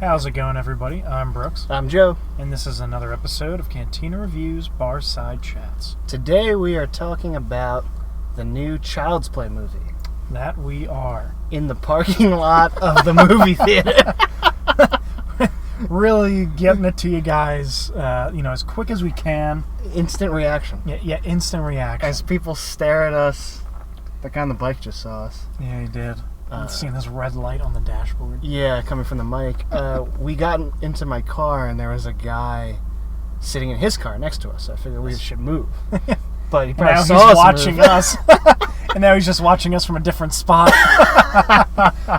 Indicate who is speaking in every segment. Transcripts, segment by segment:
Speaker 1: How's it going, everybody? I'm Brooks.
Speaker 2: I'm Joe.
Speaker 1: And this is another episode of Cantina Reviews Barside Chats.
Speaker 2: Today we are talking about the new Child's Play movie.
Speaker 1: That we are.
Speaker 2: In the parking lot of the movie theater.
Speaker 1: Really getting it to you guys, as quick as we can.
Speaker 2: Instant reaction.
Speaker 1: Yeah, instant reaction.
Speaker 2: As people stare at us. That guy on the bike just saw us.
Speaker 1: Yeah, he did. Seeing this red light on the dashboard.
Speaker 2: Yeah, coming from the mic. We got into my car and there was a guy sitting in his car next to us. So I figured we should move. But he probably saw
Speaker 1: he's
Speaker 2: us
Speaker 1: watching
Speaker 2: move.
Speaker 1: us. And now he's just watching us from a different spot.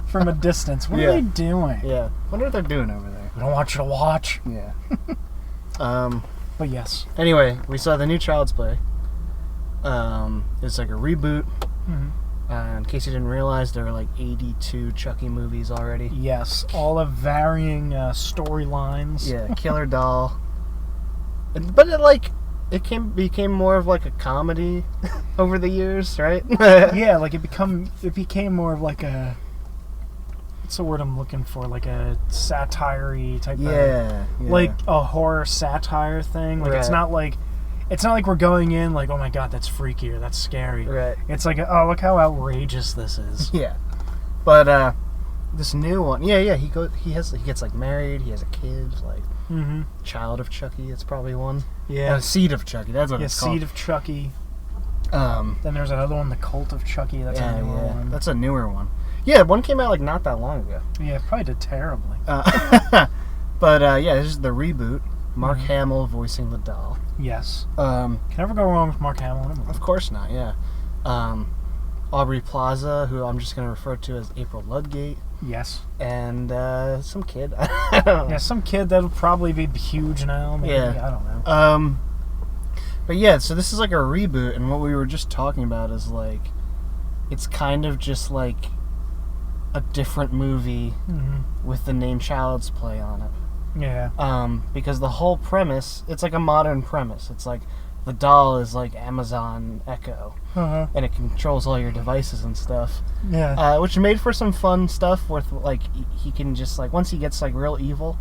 Speaker 1: From a distance. What are they doing?
Speaker 2: Yeah. Wonder what they're doing over there.
Speaker 1: We don't want you to watch.
Speaker 2: Yeah.
Speaker 1: But yes.
Speaker 2: Anyway, we saw the new Child's Play. It's like a reboot.
Speaker 1: Mm-hmm.
Speaker 2: In case you didn't realize, there are like 82 Chucky movies already.
Speaker 1: Yes, all of varying storylines.
Speaker 2: Yeah, Killer Doll. But it became more of like a comedy over the years, right?
Speaker 1: Yeah, like it became more of like a, what's the word I'm looking for? Like a satire-y type
Speaker 2: yeah.
Speaker 1: Like a horror satire thing. Like
Speaker 2: Right.
Speaker 1: It's not like we're going in like, oh my god, that's freaky or that's scary.
Speaker 2: Right.
Speaker 1: It's like, oh, look how outrageous this is.
Speaker 2: Yeah. But this new one, he gets like married, he has a kid, like child of Chucky, it's probably one.
Speaker 1: Yeah.
Speaker 2: Seed of Chucky, that's what it's called.
Speaker 1: Seed of Chucky.
Speaker 2: Then
Speaker 1: There's another one, The Cult of Chucky, that's a newer one.
Speaker 2: That's a newer one. Yeah, one came out like not that long ago.
Speaker 1: Yeah, it probably did terribly.
Speaker 2: But this is the reboot. Mark Hamill voicing the doll.
Speaker 1: Yes.
Speaker 2: Can
Speaker 1: never go wrong with Mark Hamill in a movie.
Speaker 2: Of course not, yeah. Aubrey Plaza, who I'm just going to refer to as April Ludgate.
Speaker 1: Yes.
Speaker 2: And some kid. I don't know.
Speaker 1: Yeah, some kid that'll probably be huge now. Maybe.
Speaker 2: Yeah.
Speaker 1: I don't know.
Speaker 2: But yeah, so this is like a reboot, and what we were just talking about is like, it's kind of just like a different movie with the name Child's Play on it.
Speaker 1: Yeah.
Speaker 2: Because the whole premise, it's like a modern premise. It's like the doll is like Amazon Echo, and it controls all your devices and stuff.
Speaker 1: Yeah.
Speaker 2: Which made for some fun stuff with like he can just like once he gets like real evil,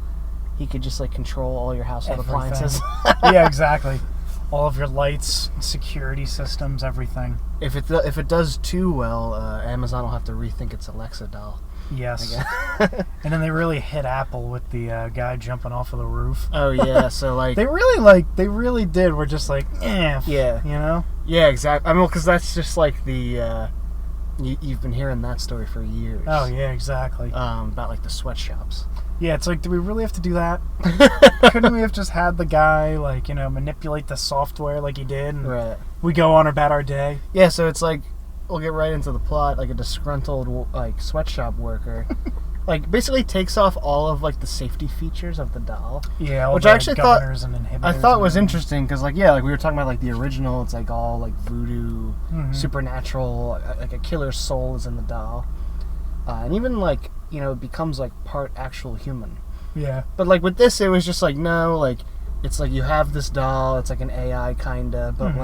Speaker 2: he could just like control all your household appliances.
Speaker 1: Yeah, exactly. All of your lights, security systems, everything.
Speaker 2: If it does too well, Amazon will have to rethink its Alexa doll.
Speaker 1: Yes. And then they really hit Apple with the guy jumping off of the roof.
Speaker 2: Oh yeah, so like
Speaker 1: they really did. We're just like, yeah, you know.
Speaker 2: Yeah, exactly. I mean, because that's just like the you've been hearing that story for years.
Speaker 1: Oh yeah, exactly.
Speaker 2: About like the sweatshops.
Speaker 1: Yeah, it's like, do we really have to do that? Couldn't we have just had the guy manipulate the software like he did? And
Speaker 2: right.
Speaker 1: We go on about our day.
Speaker 2: Yeah, so it's like. We'll get right into the plot. Like a disgruntled sweatshop worker, basically takes off all of the safety features of the doll.
Speaker 1: Yeah, all
Speaker 2: which
Speaker 1: the
Speaker 2: I actually
Speaker 1: governors and inhibitors.
Speaker 2: I thought was interesting because we were talking about the original. It's all voodoo, supernatural. Like a killer's soul is in the doll, and even it becomes part actual human.
Speaker 1: Yeah.
Speaker 2: But with this, it was just no. It's you have this doll, it's an AI kinda, but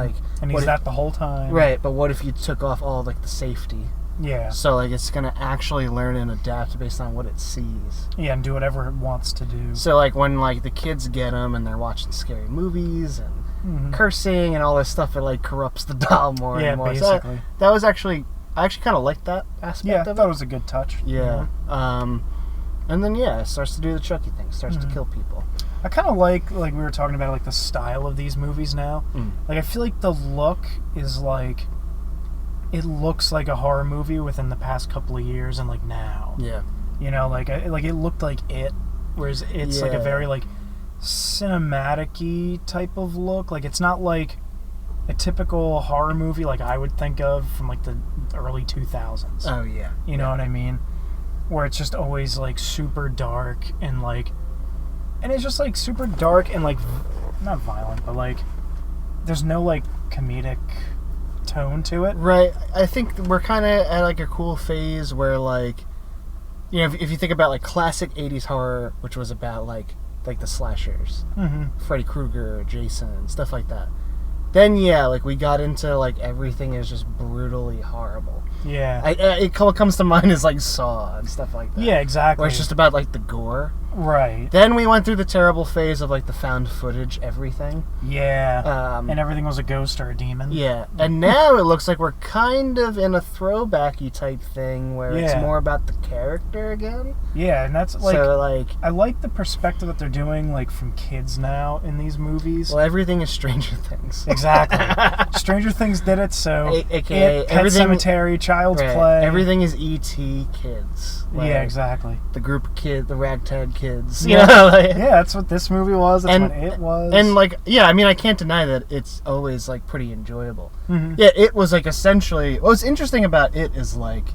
Speaker 1: and he's that the whole time.
Speaker 2: Right, but what if you took off all the safety?
Speaker 1: Yeah.
Speaker 2: So it's gonna actually learn and adapt based on what it sees.
Speaker 1: Yeah, and do whatever it wants to do.
Speaker 2: So when the kids get them and they're watching scary movies and cursing and all this stuff, it corrupts the doll more and more.
Speaker 1: Basically.
Speaker 2: So that was actually, I actually kind of liked that aspect of it.
Speaker 1: Yeah, that was a good touch.
Speaker 2: Yeah. And then it starts to do the Chucky thing, starts to kill people.
Speaker 1: I kind of like we were talking about the style of these movies now. I feel like the look is it looks like a horror movie within the past couple of years and now.
Speaker 2: Yeah.
Speaker 1: It looked like It, whereas it's a very cinematic-y type of look. It's not like a typical horror movie I would think of from the early 2000s.
Speaker 2: Oh yeah.
Speaker 1: You know what I mean? Where it's just always super dark and and it's just super dark and not violent, but there's no comedic tone to it.
Speaker 2: Right. I think we're kind of at a cool phase where if you think about classic 80s horror, which was about the slashers, Freddy Krueger, Jason, stuff like that. Then we got into everything is just brutally horrible.
Speaker 1: Yeah.
Speaker 2: What comes to mind is Saw and stuff like that.
Speaker 1: Yeah, exactly.
Speaker 2: Where it's just about the gore.
Speaker 1: Right.
Speaker 2: Then we went through the terrible phase of, like, the found footage everything.
Speaker 1: Yeah. And everything was a ghost or a demon.
Speaker 2: Yeah. And now it looks like we're kind of in a throwbacky type thing where it's more about the character again.
Speaker 1: Yeah, and that's, like...
Speaker 2: So, like...
Speaker 1: I like the perspective that they're doing, like, from kids now in these movies.
Speaker 2: Well, everything is Stranger Things.
Speaker 1: Exactly. Stranger Things did it, so...
Speaker 2: AKA
Speaker 1: Pet Sematary, Child's Play.
Speaker 2: Everything is E.T. kids. Like,
Speaker 1: yeah, exactly.
Speaker 2: The group of kids, the ragtag kids.
Speaker 1: Yeah.
Speaker 2: You know, like,
Speaker 1: yeah, that's what this movie was. That's what it was.
Speaker 2: And, like, yeah, I mean, I can't deny that it's always, like, pretty enjoyable.
Speaker 1: Mm-hmm.
Speaker 2: Yeah, it was, like, essentially... What's interesting about it is, like...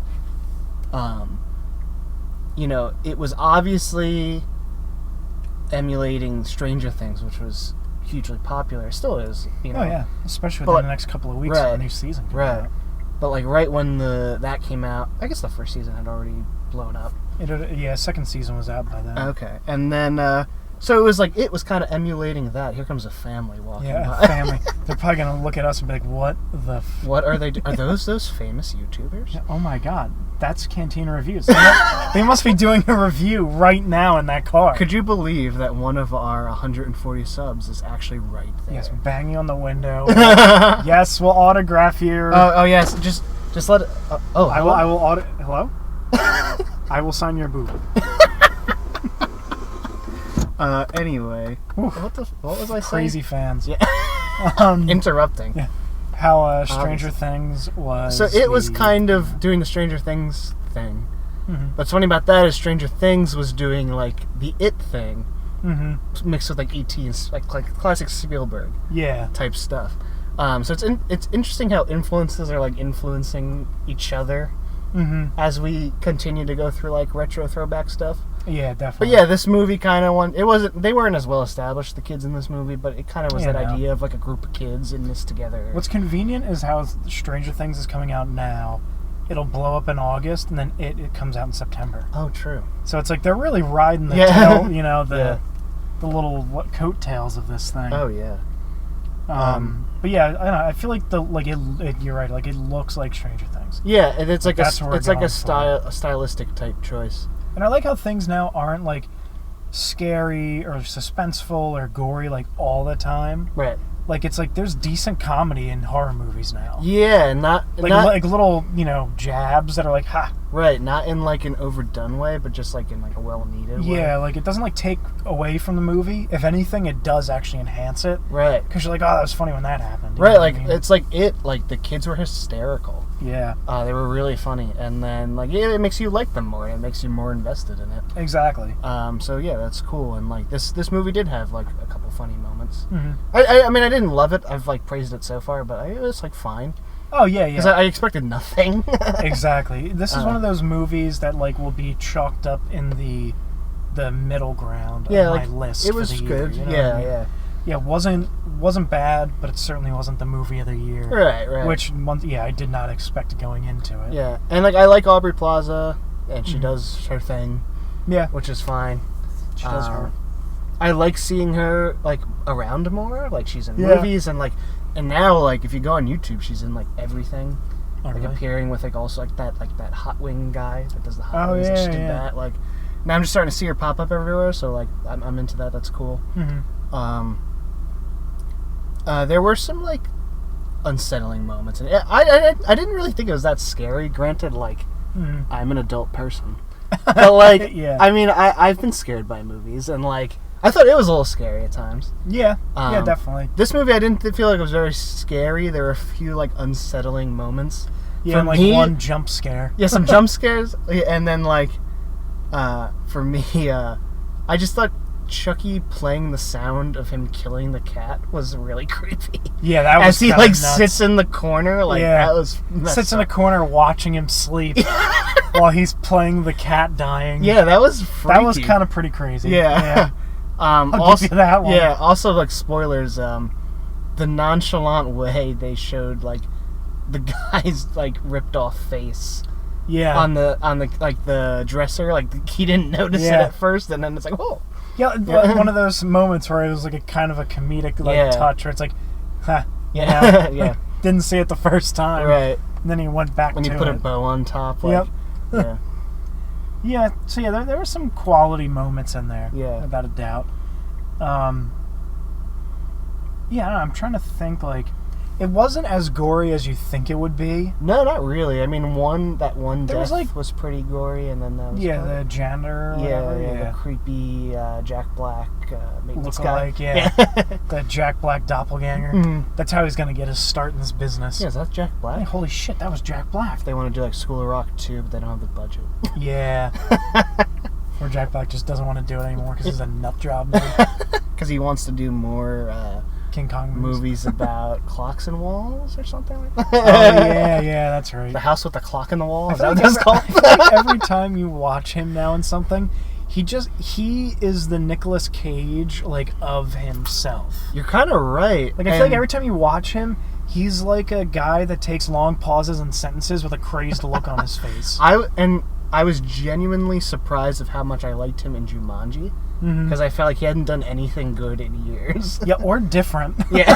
Speaker 2: you know, it was obviously emulating Stranger Things, which was hugely popular. It still is, you know.
Speaker 1: Oh, yeah. Especially within the next couple of weeks when the new season comes out.
Speaker 2: But, like, right when that came out... I guess the first season had already blown up.
Speaker 1: Second season was out by then.
Speaker 2: Okay. And then... so it was like, it was kind of emulating that. Here comes a family walking by.
Speaker 1: Yeah, family. They're probably going to look at us and be like, what the...
Speaker 2: What are they Are those famous YouTubers?
Speaker 1: Yeah, oh my god. That's Cantina Reviews. They must be doing a review right now in that car.
Speaker 2: Could you believe that one of our 140 subs is actually right there?
Speaker 1: Yes, banging on the window. Yes, we'll autograph you.
Speaker 2: Oh yes, just let it...
Speaker 1: I will Hello? I will sign your boob.
Speaker 2: Anyway, what was I saying?
Speaker 1: Crazy fans.
Speaker 2: Yeah. Interrupting.
Speaker 1: Yeah. How Stranger Things was.
Speaker 2: So it was kind of doing the Stranger Things thing.
Speaker 1: Mm-hmm.
Speaker 2: What's funny about that is Stranger Things was doing like the It thing, mixed with like E.T. and like classic Spielberg type stuff. So it's interesting how influences are like influencing each other as we continue to go through like retro throwback stuff.
Speaker 1: Yeah, definitely.
Speaker 2: But yeah, this movie kind of they weren't as well established, the kids in this movie, but it kind of was idea of like a group of kids in this together.
Speaker 1: What's convenient is how Stranger Things is coming out now. It'll blow up in August, and then it comes out in September.
Speaker 2: Oh, true.
Speaker 1: So it's like they're really riding the tail, you know, the little coattails of this thing.
Speaker 2: Oh yeah.
Speaker 1: But yeah, I don't know, I feel like you're right. Like it looks like Stranger Things.
Speaker 2: Yeah, and it's like a stylistic type choice.
Speaker 1: And I like how things now aren't like scary or suspenseful or gory like all the time.
Speaker 2: Right.
Speaker 1: Like it's like there's decent comedy in horror movies now.
Speaker 2: Yeah, not
Speaker 1: little, you know, jabs that are like ha.
Speaker 2: Right, not in like an overdone way, but just like in like a well needed way.
Speaker 1: Yeah, like it doesn't like take away from the movie. If anything, it does actually enhance it.
Speaker 2: Right.
Speaker 1: Because you're like, oh, that was funny when that happened.
Speaker 2: Right, like it's like the kids were hysterical.
Speaker 1: Yeah.
Speaker 2: They were really funny, and then like it makes you like them more. It makes you more invested in it.
Speaker 1: Exactly.
Speaker 2: So yeah, that's cool. And like this movie did have like a couple funny moments.
Speaker 1: Mm-hmm.
Speaker 2: I mean I didn't love it. I've like praised it so far, but it was like fine.
Speaker 1: Oh yeah, yeah.
Speaker 2: Because I expected nothing.
Speaker 1: Exactly. This is one of those movies that like will be chalked up in the middle ground of my list.
Speaker 2: It was
Speaker 1: for the
Speaker 2: good.
Speaker 1: Year, you know
Speaker 2: Yeah,
Speaker 1: what I mean?
Speaker 2: yeah.
Speaker 1: Yeah, wasn't bad, but it certainly wasn't the movie of the year.
Speaker 2: Right.
Speaker 1: Which I did not expect going into it.
Speaker 2: Yeah, and like I like Aubrey Plaza, and she does her thing.
Speaker 1: Yeah,
Speaker 2: which is fine.
Speaker 1: She does her.
Speaker 2: I like seeing her like around more. Like she's in movies and now like if you go on YouTube, she's in like everything. Like appearing with like also like that Hot Wing guy that does the Hot Wings. She did that. Like now I'm just starting to see her pop up everywhere. So like I'm into that. That's cool.
Speaker 1: Mm-hmm.
Speaker 2: There were some like unsettling moments, and I didn't really think it was that scary. Granted, like I'm an adult person, but like I mean I've been scared by movies, and like I thought it was a little scary at times.
Speaker 1: Yeah, definitely.
Speaker 2: This movie I didn't feel like it was very scary. There were a few like unsettling moments.
Speaker 1: Yeah, and, like one jump scare.
Speaker 2: Yeah, some jump scares, and then like for me, I just thought Chucky playing the sound of him killing the cat was really creepy.
Speaker 1: Yeah, that was
Speaker 2: as he like nuts. Sits in the corner, like that was
Speaker 1: sits in a corner watching him sleep while he's playing the cat dying.
Speaker 2: Yeah, that was freaky.
Speaker 1: That was kind of pretty crazy.
Speaker 2: Yeah.
Speaker 1: I'll
Speaker 2: also,
Speaker 1: give you that one.
Speaker 2: Yeah. Also, like spoilers, the nonchalant way they showed like the guy's like ripped off face.
Speaker 1: Yeah.
Speaker 2: On the like the dresser, like he didn't notice it at first, and then it's like, whoa.
Speaker 1: Yeah, one of those moments where it was like a kind of a comedic touch, where it's like, huh,
Speaker 2: yeah.
Speaker 1: Didn't see it the first time,
Speaker 2: right?
Speaker 1: And then he went back
Speaker 2: when
Speaker 1: to
Speaker 2: you put
Speaker 1: it.
Speaker 2: a bow on top, like, yeah.
Speaker 1: Yeah, so yeah, there were some quality moments in there.
Speaker 2: Yeah.
Speaker 1: Without a doubt. Yeah, I don't know, I'm trying to think, like, it wasn't as gory as you think it would be.
Speaker 2: No, not really. I mean, that one
Speaker 1: There
Speaker 2: death
Speaker 1: was,
Speaker 2: was pretty gory, and then that was
Speaker 1: the janitor or whatever.
Speaker 2: the creepy Jack Black maintenance guy.
Speaker 1: Look-alike, yeah. The Jack Black doppelganger.
Speaker 2: Mhm.
Speaker 1: That's how he's going to get his start in this business.
Speaker 2: Yeah, is that Jack Black?
Speaker 1: Hey, holy shit, that was Jack Black.
Speaker 2: They want to do like School of Rock 2, but they don't have the budget.
Speaker 1: Yeah. Or Jack Black just doesn't want to do it anymore because he's a nut job.
Speaker 2: Because he wants to do more
Speaker 1: King Kong
Speaker 2: movies about clocks and walls or something like that.
Speaker 1: Oh, yeah, that's right.
Speaker 2: The House with the Clock in the Wall?
Speaker 1: I
Speaker 2: Is that
Speaker 1: feel
Speaker 2: what
Speaker 1: like
Speaker 2: that's called?
Speaker 1: I feel like every time you watch him now in something, he is the Nicolas Cage, like, of himself.
Speaker 2: You're kind of right.
Speaker 1: Like, I feel like every time you watch him, he's like a guy that takes long pauses in sentences with a crazed look on his face.
Speaker 2: I was genuinely surprised of how much I liked him in Jumanji. Because I felt like he hadn't done anything good in years.
Speaker 1: Yeah, or different.
Speaker 2: Yeah.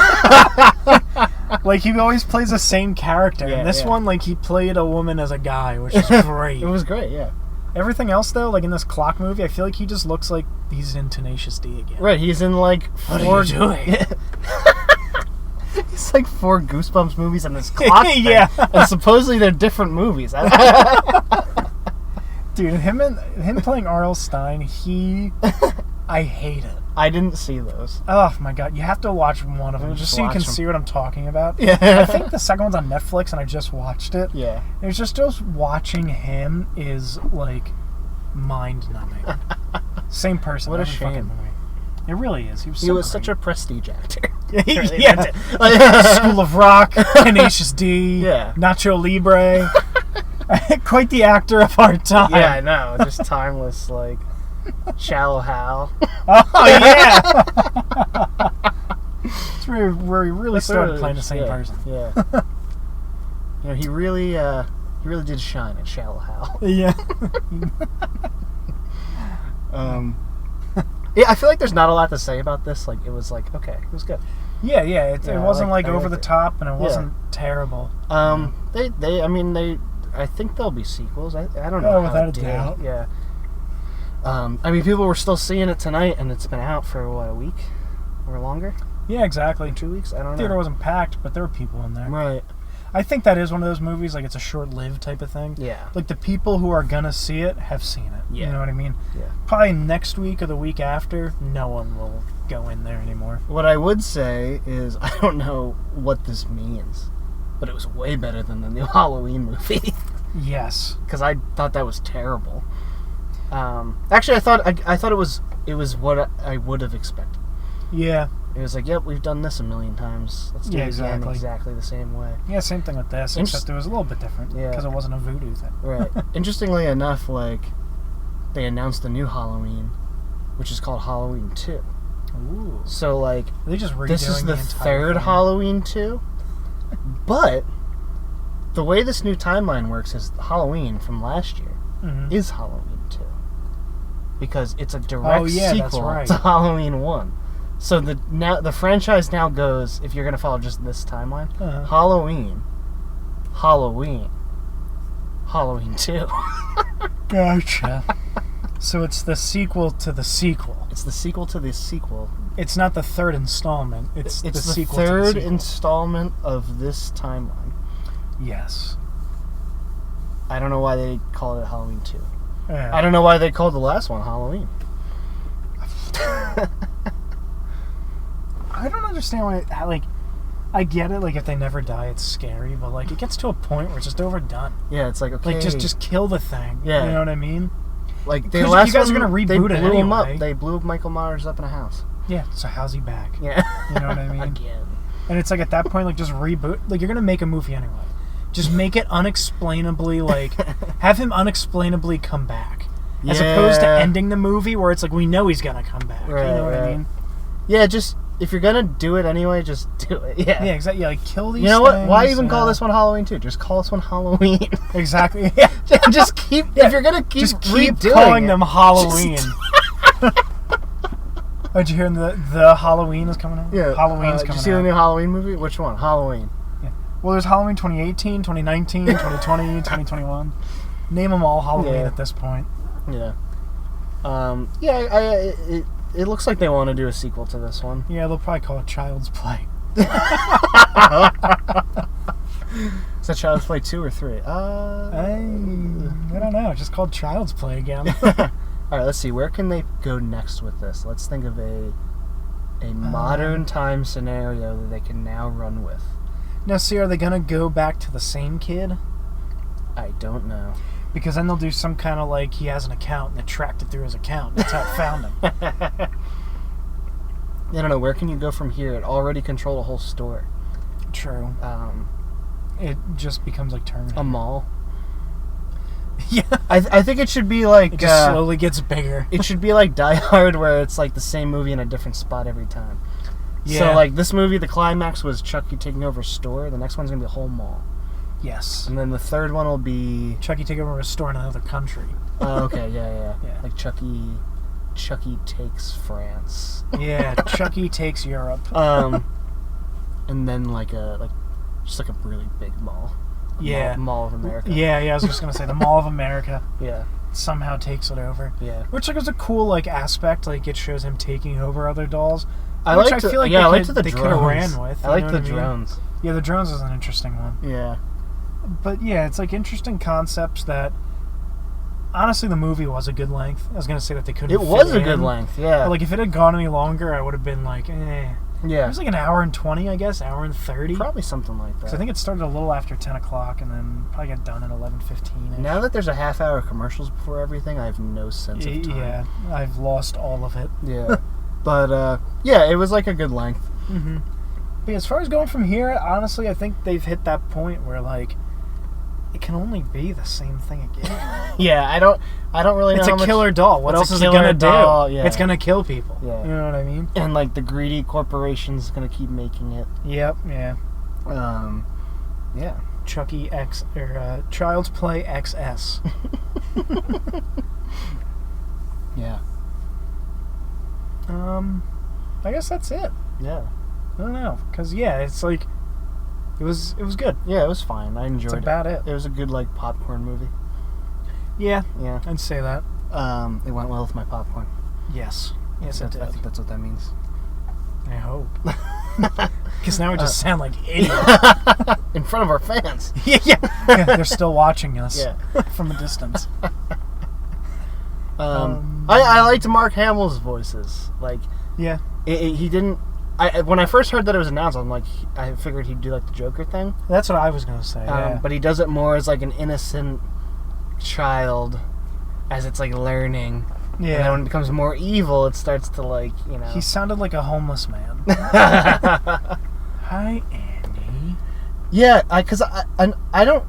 Speaker 1: Like, he always plays the same character.
Speaker 2: Yeah,
Speaker 1: and this
Speaker 2: yeah.
Speaker 1: one, like, he played a woman as a guy, which is great.
Speaker 2: It was great, yeah.
Speaker 1: Everything else, though, like in this clock movie, I feel like he just looks like he's in Tenacious D again.
Speaker 2: Right, he's in like
Speaker 1: What
Speaker 2: four...
Speaker 1: are you doing?
Speaker 2: It's like 4 Goosebumps movies and this clock thing.
Speaker 1: Yeah.
Speaker 2: And supposedly they're different movies.
Speaker 1: Dude, him playing R.L. Stein, I hate it.
Speaker 2: I didn't see those.
Speaker 1: Oh my god, you have to watch one of them just so you can
Speaker 2: watch 'em.
Speaker 1: see what I'm talking about.
Speaker 2: Yeah.
Speaker 1: I think the second one's on Netflix and I just watched it.
Speaker 2: Yeah.
Speaker 1: It's just watching him is like mind-numbing. Same person.
Speaker 2: What a
Speaker 1: every fucking
Speaker 2: shame.
Speaker 1: movie. It really is.
Speaker 2: He was such a prestige actor.
Speaker 1: yeah. School of Rock, Tenacious D,
Speaker 2: Yeah.
Speaker 1: Nacho Libre. Quite the actor of our time.
Speaker 2: Yeah, I know. Just timeless, like Shallow Hal.
Speaker 1: Oh yeah. It's where he really started playing the same person.
Speaker 2: Yeah. You know, he really did shine at Shallow Hal.
Speaker 1: Yeah.
Speaker 2: Yeah, I feel like there's not a lot to say about this. Like, it was like, okay, it was good.
Speaker 1: Yeah. It wasn't
Speaker 2: I
Speaker 1: like over the
Speaker 2: liked it.
Speaker 1: top, and it wasn't terrible.
Speaker 2: I think there'll be sequels. I don't know.
Speaker 1: Oh,
Speaker 2: how
Speaker 1: without
Speaker 2: it
Speaker 1: a
Speaker 2: did.
Speaker 1: doubt.
Speaker 2: Yeah. I mean, people were still seeing it tonight, and it's been out for what, a week or longer?
Speaker 1: Yeah, exactly.
Speaker 2: 2 weeks? I don't know.
Speaker 1: Theater wasn't packed, but there were people in there.
Speaker 2: Right.
Speaker 1: I think that is one of those movies, like, it's a short-lived type of thing.
Speaker 2: Yeah.
Speaker 1: Like, the people who are gonna see it have seen it.
Speaker 2: Yeah.
Speaker 1: You know what I mean?
Speaker 2: Yeah.
Speaker 1: Probably next week or the week after, no one will go in there anymore.
Speaker 2: What I would say is, I don't know what this means, but it was way better than the new Halloween movie.
Speaker 1: Yes.
Speaker 2: Because I thought that was terrible. Actually, I thought it was what I would have expected.
Speaker 1: Yeah.
Speaker 2: It was like, yep, we've done this a million times. Let's do it again exactly the same way.
Speaker 1: Yeah, same thing with this, except it was a little bit different.
Speaker 2: Yeah.
Speaker 1: Because it wasn't a voodoo thing.
Speaker 2: Right. Interestingly enough, like, they announced the new Halloween, which is called Halloween 2.
Speaker 1: Ooh.
Speaker 2: So, like,
Speaker 1: They just redoing
Speaker 2: this is the
Speaker 1: entire
Speaker 2: third
Speaker 1: thing.
Speaker 2: Halloween 2. But the way this new timeline works is Halloween from last year is Halloween 2. Because it's a direct sequel to Halloween 1. So the franchise now goes, if you're going to follow just this timeline, Halloween, Halloween 2.
Speaker 1: Gotcha. So it's the sequel to the sequel.
Speaker 2: It's the sequel to the sequel.
Speaker 1: It's not the third installment. It's the sequel
Speaker 2: third
Speaker 1: to the sequel.
Speaker 2: installment of this timeline.
Speaker 1: Yes.
Speaker 2: I don't know why they called it Halloween 2.
Speaker 1: Yeah.
Speaker 2: I don't know why they called the last one Halloween.
Speaker 1: I don't understand why. Like, I get it. Like, if they never die, it's scary. But like, it gets to a point where it's just overdone.
Speaker 2: Yeah, it's like, okay,
Speaker 1: Like, just kill the thing.
Speaker 2: Yeah.
Speaker 1: You know what I mean?
Speaker 2: like the
Speaker 1: 'cause
Speaker 2: last
Speaker 1: you guys
Speaker 2: one,
Speaker 1: are gonna reboot
Speaker 2: they
Speaker 1: it
Speaker 2: blew him
Speaker 1: anyway.
Speaker 2: up. They blew Michael Myers up in a house.
Speaker 1: Yeah. So how's he back?
Speaker 2: Yeah,
Speaker 1: You know what I mean?
Speaker 2: Again.
Speaker 1: And it's like at that point, like, just reboot. Like, you're gonna make a movie anyway. Just make it unexplainably like have him unexplainably come back, as opposed to ending the movie where it's like we know he's gonna come back.
Speaker 2: Right,
Speaker 1: you know what I
Speaker 2: right.
Speaker 1: mean?
Speaker 2: Yeah, just if you're gonna do it anyway, just do it. Yeah.
Speaker 1: Yeah, exactly. Yeah, like kill these.
Speaker 2: You know what? Why
Speaker 1: things,
Speaker 2: even call this one Halloween 2? Just call this one Halloween.
Speaker 1: Exactly. Yeah.
Speaker 2: Just keep. If you're gonna keep redoing
Speaker 1: calling
Speaker 2: it,
Speaker 1: them Halloween. Oh, did you hear the Halloween is coming out?
Speaker 2: Yeah.
Speaker 1: Halloween's
Speaker 2: Did
Speaker 1: coming
Speaker 2: you see
Speaker 1: out.
Speaker 2: the new Halloween movie? Which one? Halloween.
Speaker 1: Yeah. Well, there's Halloween 2018, 2019, 2020, 2021. Name them all Halloween
Speaker 2: Yeah.
Speaker 1: at this point.
Speaker 2: Yeah. It looks like they want to do a sequel to this one.
Speaker 1: Yeah, they'll probably call it Child's Play.
Speaker 2: Is that Child's Play 2 or 3?
Speaker 1: I don't know. It's just called Child's Play again.
Speaker 2: Alright, let's see. Where can they go next with this? Let's think of a modern time scenario that they can now run with.
Speaker 1: Now, see, are they going to go back to the same kid?
Speaker 2: I don't know.
Speaker 1: Because then they'll do some kind of like he has an account and they tracked it through his account. That's how it found him.
Speaker 2: I don't know. Where can you go from here? It already controlled a whole store.
Speaker 1: True. It just becomes like Terminator.
Speaker 2: A mall.
Speaker 1: Yeah.
Speaker 2: I think it should be like...
Speaker 1: It just slowly gets bigger.
Speaker 2: It should be like Die Hard, where it's like the same movie in a different spot every time.
Speaker 1: Yeah.
Speaker 2: So like this movie, the climax was Chucky taking over a store. The next one's going to be a whole mall.
Speaker 1: Yes.
Speaker 2: And then the third one will be...
Speaker 1: Chucky take over a store in another country.
Speaker 2: Oh, okay, yeah.
Speaker 1: Yeah.
Speaker 2: Like Chucky takes France.
Speaker 1: Yeah, Chucky takes Europe.
Speaker 2: And then just like a really big mall. Mall of America.
Speaker 1: Yeah, I was just gonna say the Mall of America.
Speaker 2: Yeah.
Speaker 1: Somehow takes it over.
Speaker 2: Yeah.
Speaker 1: Which like was a cool like aspect. Like it shows him taking over other dolls.
Speaker 2: I
Speaker 1: feel like
Speaker 2: liked the
Speaker 1: they could have ran with.
Speaker 2: I like the drones.
Speaker 1: Yeah, the drones is an interesting one.
Speaker 2: Yeah.
Speaker 1: But yeah, it's like interesting concepts that. Honestly, the movie was a good length. I was gonna say that they couldn't.
Speaker 2: It was a good length. Yeah.
Speaker 1: But like if it had gone any longer, I would have been like, eh.
Speaker 2: Yeah.
Speaker 1: It was like an hour and 20, I guess, hour and 30.
Speaker 2: Probably something like that.
Speaker 1: Because I think it started a little after 10 o'clock and then probably got done at 11:15.
Speaker 2: Now that there's a half hour commercials before everything, I have no sense of time.
Speaker 1: Yeah, I've lost all of it.
Speaker 2: Yeah. But, yeah, it was like a good length.
Speaker 1: Mm-hmm. But as far as going from here, honestly, I think they've hit that point where, like, it can only be the same thing again.
Speaker 2: Yeah, I don't really know
Speaker 1: it's
Speaker 2: how
Speaker 1: a killer doll. What else is it gonna do?
Speaker 2: Yeah.
Speaker 1: It's gonna kill people.
Speaker 2: Yeah.
Speaker 1: You know what I mean?
Speaker 2: And like the greedy corporation's gonna keep making it.
Speaker 1: Yep. Yeah.
Speaker 2: Yeah.
Speaker 1: Chucky X or Child's Play XS.
Speaker 2: Yeah.
Speaker 1: I guess that's it.
Speaker 2: Yeah.
Speaker 1: I don't know, cause yeah, it's like it was good.
Speaker 2: Yeah, it was fine. I enjoyed it.
Speaker 1: That's about it.
Speaker 2: It was a good like popcorn movie.
Speaker 1: Yeah.
Speaker 2: Yeah.
Speaker 1: I'd say that.
Speaker 2: It went well with my popcorn.
Speaker 1: Yes. Yes, it did.
Speaker 2: I think that's what that means.
Speaker 1: I hope. Because now we just sound like idiots.
Speaker 2: In front of our fans.
Speaker 1: Yeah, they're still watching us from a distance.
Speaker 2: I liked Mark Hamill's voices. Like,
Speaker 1: yeah.
Speaker 2: He didn't... when I first heard that it was announced, I figured he'd do like the Joker thing.
Speaker 1: That's what I was going to say, yeah.
Speaker 2: But he does it more as like an innocent child as it's like learning. Yeah. And then when it becomes more evil, it starts to like, you know...
Speaker 1: He sounded like a homeless man. Hi, Andy.
Speaker 2: Yeah, because I don't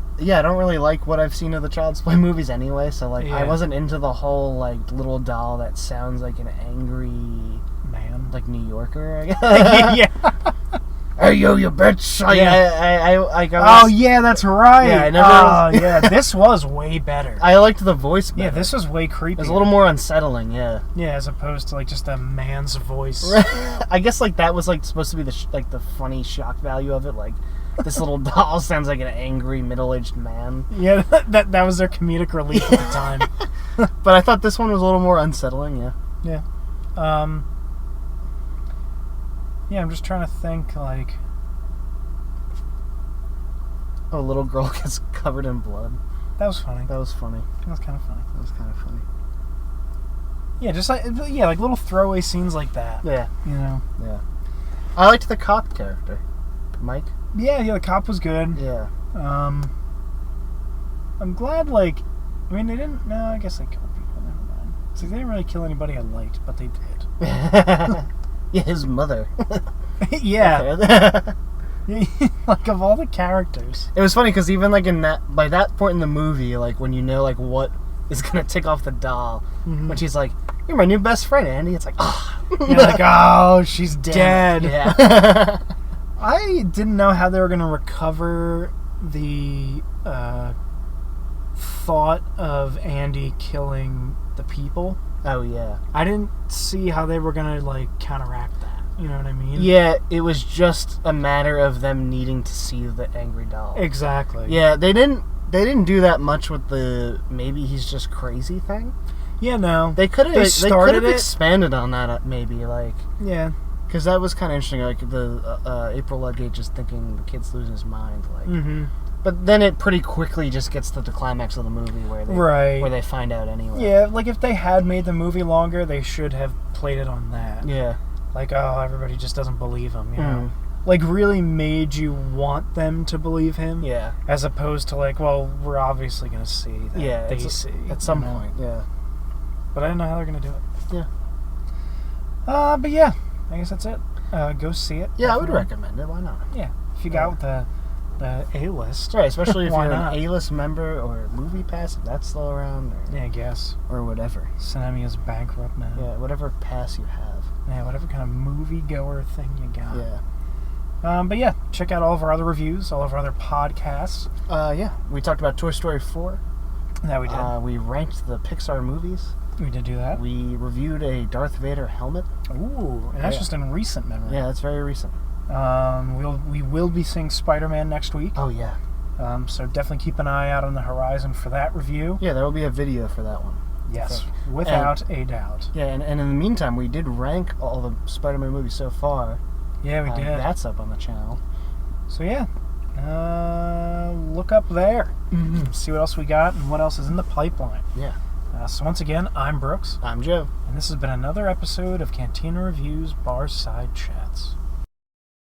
Speaker 2: really like what I've seen of the Child's Play movies anyway, so like I wasn't into the whole like little doll that sounds like an angry man, like New Yorker, I guess.
Speaker 1: Yeah.
Speaker 2: Hey yo, you bitch!
Speaker 1: Oh yeah, that's right.
Speaker 2: Yeah, I never.
Speaker 1: Oh yeah, this was way better.
Speaker 2: I liked the voice better.
Speaker 1: Yeah, this was way creepy.
Speaker 2: It was a little more unsettling. Yeah.
Speaker 1: Yeah, as opposed to like just a man's voice.
Speaker 2: I guess like that was like supposed to be the funny shock value of it. Like this little doll sounds like an angry middle-aged man.
Speaker 1: Yeah, that was their comedic relief at the time.
Speaker 2: But I thought this one was a little more unsettling. Yeah.
Speaker 1: Yeah. Yeah, I'm just trying to think, like...
Speaker 2: Oh, a little girl gets covered in blood.
Speaker 1: That was funny.
Speaker 2: That was funny.
Speaker 1: That was kind of funny.
Speaker 2: That was kind of funny.
Speaker 1: Yeah, just like... Yeah, like little throwaway scenes like that.
Speaker 2: Yeah.
Speaker 1: You know?
Speaker 2: Yeah. I liked the cop character. Mike?
Speaker 1: Yeah, the cop was good.
Speaker 2: Yeah.
Speaker 1: I'm glad, like... I mean, they didn't... No, I guess they killed people. Never mind. So they didn't really kill anybody I liked, but they did.
Speaker 2: Yeah, his mother.
Speaker 1: Yeah. Like, of all the characters.
Speaker 2: It was funny, because even, like, by that point in the movie, like, when you know, like, what is going to tick off the doll, when she's like, you're my new best friend, Andy, it's like, oh.
Speaker 1: You're like, oh, she's dead.
Speaker 2: Yeah.
Speaker 1: I didn't know how they were going to recover the thought of Andy killing the people.
Speaker 2: Oh, yeah.
Speaker 1: I didn't see how they were going to, like, counteract that. You know what I mean?
Speaker 2: Yeah, it was just a matter of them needing to see the angry doll.
Speaker 1: Exactly.
Speaker 2: Yeah, they didn't do that much with the maybe he's just crazy thing.
Speaker 1: Yeah, no.
Speaker 2: They could have
Speaker 1: started it.
Speaker 2: expanded on that, maybe, like...
Speaker 1: Yeah.
Speaker 2: Because that was kind of interesting, like, the April Ludgate just thinking the kid's losing his mind, like...
Speaker 1: Mm-hmm.
Speaker 2: But then it pretty quickly just gets to the climax of the movie where they find out anyway.
Speaker 1: Yeah, like, if they had made the movie longer, they should have played it on that.
Speaker 2: Yeah.
Speaker 1: Like, oh, everybody just doesn't believe him, you know? Like, really made you want them to believe him.
Speaker 2: Yeah.
Speaker 1: As opposed to, like, well, we're obviously going to see that they see.
Speaker 2: At some point, yeah.
Speaker 1: But I don't know how they're going to do it.
Speaker 2: Yeah.
Speaker 1: But yeah, I guess that's it. Go see it.
Speaker 2: Yeah, I would recommend it. Why not?
Speaker 1: Yeah. If you got the A-list.
Speaker 2: Right, especially if you're
Speaker 1: not?
Speaker 2: an A-list member or Movie Pass, if that's still around. Or,
Speaker 1: Yeah, I guess.
Speaker 2: Or whatever.
Speaker 1: Cinema is bankrupt now.
Speaker 2: Yeah, whatever pass you have.
Speaker 1: Yeah, whatever kind of movie-goer thing you got.
Speaker 2: Yeah.
Speaker 1: But yeah, check out all of our other reviews, all of our other podcasts.
Speaker 2: Yeah, we talked about Toy Story 4.
Speaker 1: That we did.
Speaker 2: We ranked the Pixar movies.
Speaker 1: We did do that.
Speaker 2: We reviewed a Darth Vader helmet.
Speaker 1: Ooh, and that's just in recent memory.
Speaker 2: Yeah, that's very recent.
Speaker 1: We will be seeing Spider-Man next week.
Speaker 2: Oh, yeah.
Speaker 1: So definitely keep an eye out on the horizon for that review.
Speaker 2: Yeah, there will be a video for that one.
Speaker 1: Yes, without a doubt.
Speaker 2: Yeah, and in the meantime, we did rank all the Spider-Man movies so far.
Speaker 1: Yeah, we did.
Speaker 2: That's up on the channel.
Speaker 1: So yeah, look up there. See what else we got and what else is in the pipeline.
Speaker 2: Yeah.
Speaker 1: So once again, I'm Brooks.
Speaker 2: I'm Joe.
Speaker 1: And this has been another episode of Cantina Reviews Bar Side Chats.